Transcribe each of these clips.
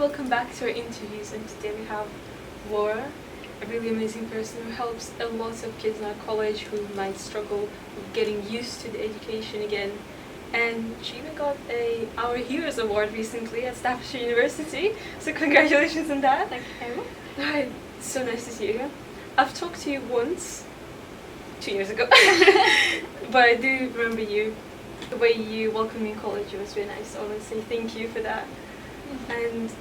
welcome back to our interviews, and today we have Laura, a really amazing person who helps a lot of kids in our college who might struggle with getting used to the education again. And she even got our Heroes Award recently at Staffordshire University, so congratulations on that. Thank you very much. Right, so nice to see you again. I've talked to you once, 2 years ago, but I do remember you. The way you welcomed me in college was really nice, so I want to say thank you for that. And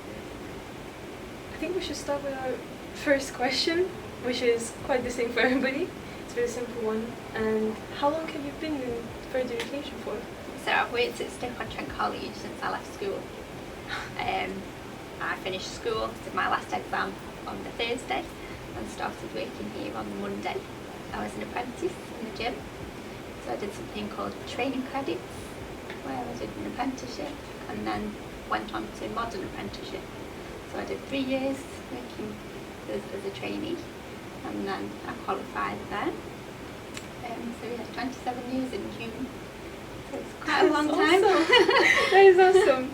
I think we should start with our first question, which is quite the same for everybody. It's a very simple one. And how long have you been in further education for? So I've worked at Stoke-on-Trent College since I left school. I finished school, did my last exam on the Thursday and started working here on the Monday. I was an apprentice in the gym, so I did something called training credits where I did an apprenticeship and then went on to modern apprenticeship. So I did 3 years working as a trainee and then I qualified then. So yeah, 27 years in June. So it's quite a long time. That is awesome.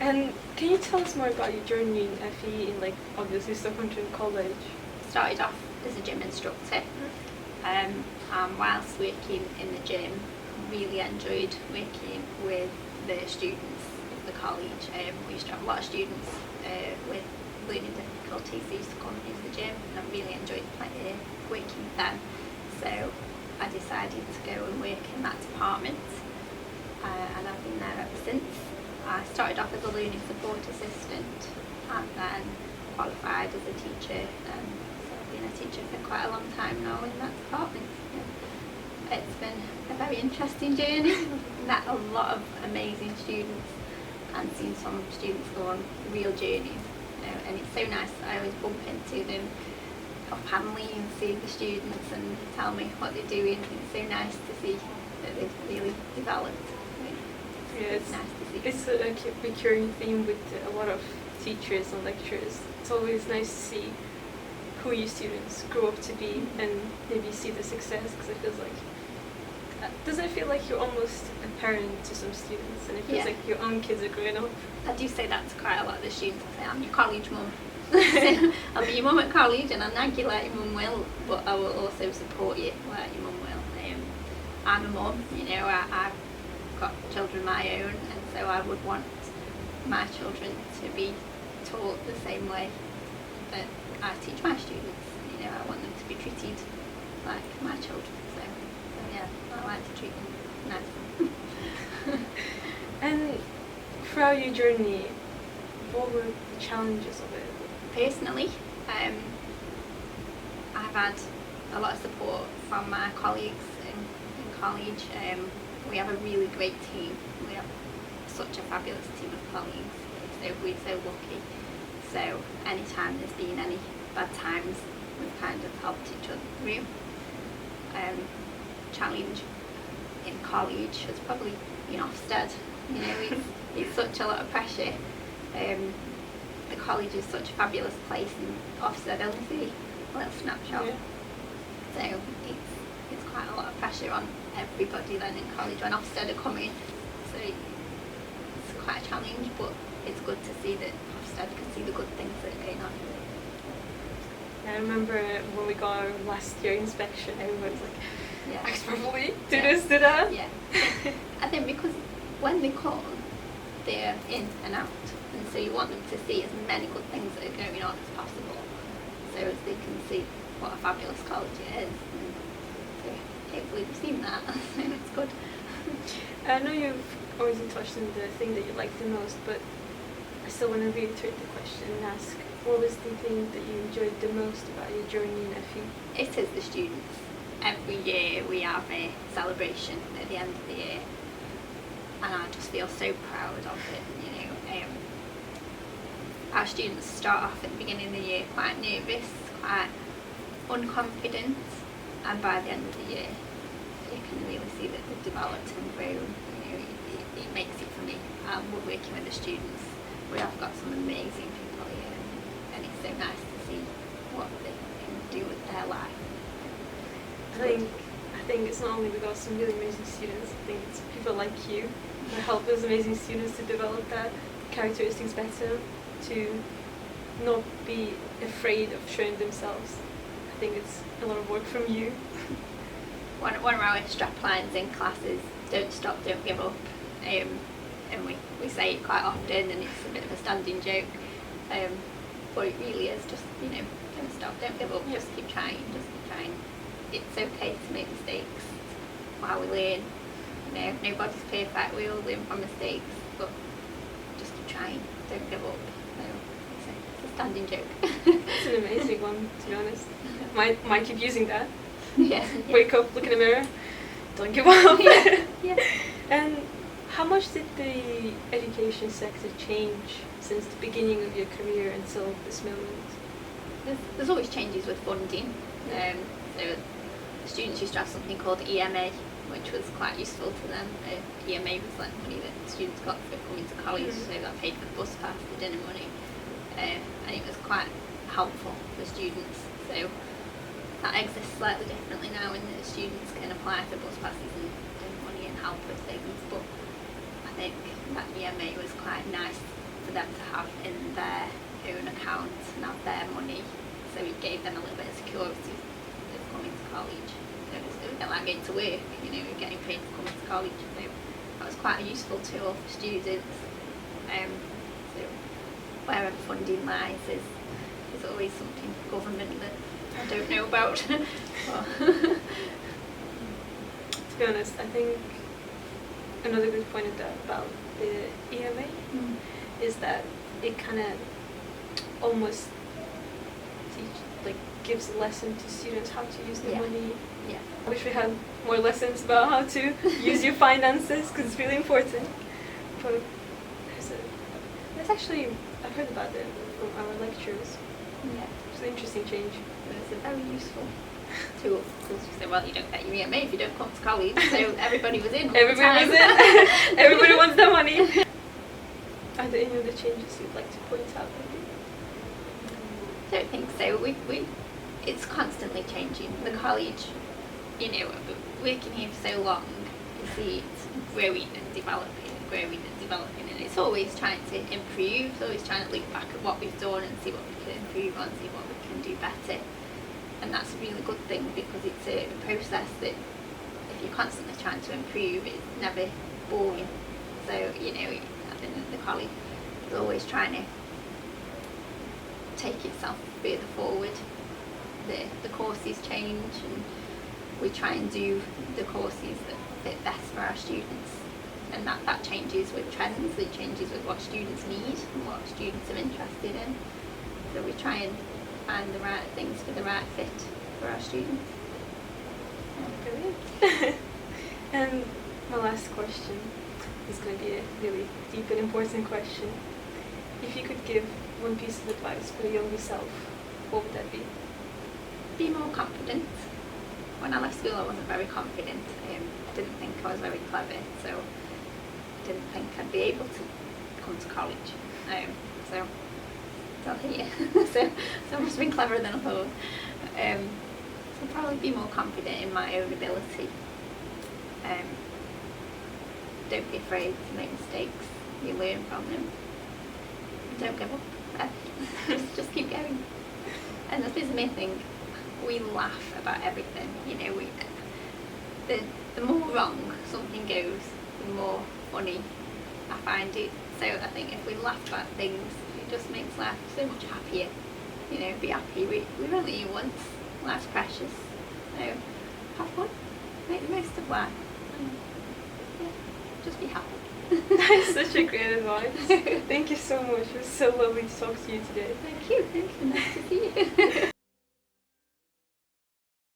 And can you tell us more about your journey in FE in obviously Stoke-on-Trent College? Started off as a gym instructor. And whilst working in the gym, really enjoyed working with the students of the college. We used to have a lot of students with learning difficulties who used to come into the gym, and I really enjoyed working with them. So I decided to go and work in that department, and I've been there ever since. I started off as a learning support assistant and then qualified as a teacher. So I've been a teacher for quite a long time now in that department. It's been a very interesting journey. Met a lot of amazing students and seen some students go on real journeys. And it's so nice. I always bump into them off Hanley and see the students and tell me what they're doing. It's so nice to see that they've really developed. Yeah, it's nice to see. It's a recurring theme with a lot of teachers and lecturers. It's always nice to see who your students grow up to be and maybe see the success, because it feels like, doesn't it feel like you're almost a parent to some students, and it feels like your own kids are growing up? I do say that to quite a lot of the students. I say, I'm your college mum. I'll be your mum at college and I'll nag you like your mum will, but I will also support you like your mum will. I'm a mum, I've got children of my own, and so I would want my children to be taught the same way that I teach my students. I want them to be treated like my children. So yeah, I like to treat them nicely. And throughout your journey, what were the challenges of it? Personally, I've had a lot of support from my colleagues in college. We have a really great team. We have such a fabulous team of colleagues. So we're so lucky. So anytime there's been any bad times, we've kind of helped each other through. Challenge in college has probably been Ofsted. It's such a lot of pressure. The college is such a fabulous place, and Ofsted only see a little snapshot. Yeah. So it's quite a lot of pressure on everybody then in college when Ofsted are coming. So it's quite a challenge, but it's good to see that Ofsted can see the good things that are going on. I remember when we got our last year inspection, everybody was like, act properly, do this, do that. Yeah. I think because when they come, they're in and out, and so you want them to see as many good things that are going on as possible, so as they can see what a fabulous college it is. And so hopefully they've seen that, so it's good. I know you've already touched on the thing that you liked the most, but I still want to reiterate the question and ask, what was the thing that you enjoyed the most about your journey in FE? It is the students. Every year we have a celebration at the end of the year, and I just feel so proud of it. Our students start off at the beginning of the year quite nervous, quite unconfident, and by the end of the year you can really see that they've developed and grown. It makes it for me. We're working with the students. We have got some amazing people here, and it's so nice to see what they can do with their life. I think it's not only we got some really amazing students, I think it's people like you who help those amazing students to develop that characteristics better. to not be afraid of showing themselves. I think it's a lot of work from you. One of our strap lines in class is "Don't stop, don't give up," and we say it quite often, and it's a bit of a standing joke. But it really is just, don't stop, don't give up, just keep trying, It's okay to make mistakes while we learn. Nobody's perfect, we all learn from mistakes, but just keep trying, don't give up. So it's a standing joke. It's an amazing one, to be honest. Might keep using that. Yeah. Wake up, look in the mirror, don't give up. Yeah. And how much did the education sector change since the beginning of your career until this moment? There's always changes with funding. So students used to have something called EMA, which was quite useful to them. EMA was like money that students got for coming to college, so that paid for the bus pass, the dinner money, and it was quite helpful for students. So that exists slightly differently now, in that students can apply for bus passes and dinner money and help with things. But I think that EMA was quite nice for them to have in their own account and have their money, so it gave them a little bit of security of coming to college. It was a bit like getting to work, getting paid for coming to college. So that was quite a useful tool for students. So wherever funding lies is always something government that I don't know about. To be honest, I think another good point about the EMA is that it kind of almost gives a lesson to students how to use their money. Yeah. I wish we had more lessons about how to use your finances, because it's really important. But there's actually, I've heard about it from our lecturers. Yeah. It's an interesting change. It's a very useful tool, because you say, well, you don't get your EMA if you don't come to college, so everybody was in all the time. Everybody wants their money. Are there any other changes you'd like to point out? I don't think so. It's constantly changing. The college, working here for so long, you see it growing and developing, and it's always trying to improve. It's always trying to look back at what we've done and see what we can improve on, see what we can do better. And that's a really good thing, because it's a process that, if you're constantly trying to improve, it's never boring. So, I think the college is always trying to take itself further forward. The courses change, and we try and do the courses that fit best for our students, and that changes with trends, it changes with what students need and what students are interested in. So we try and find the right things for the right fit for our students. Brilliant. And my last question is going to be a really deep and important question. If you could give one piece of advice for your younger self, what would that be? Be more confident. When I left school, I wasn't very confident. I didn't think I was very clever, so I didn't think I'd be able to come to college. So here. so I must have been cleverer than I thought. So probably be more confident in my own ability. Don't be afraid to make mistakes. You learn from them. Don't give up. Just keep going. And this is the main thing. We laugh about everything. The more wrong something goes, the more funny I find it. So I think if we laugh about things, it just makes life so much happier. Be happy. We only here once. Life's precious. So have fun. Make the most of life. Just be happy. That's such a great advice. Thank you so much. It was so lovely to talk to you today. Thank you. Nice to see you.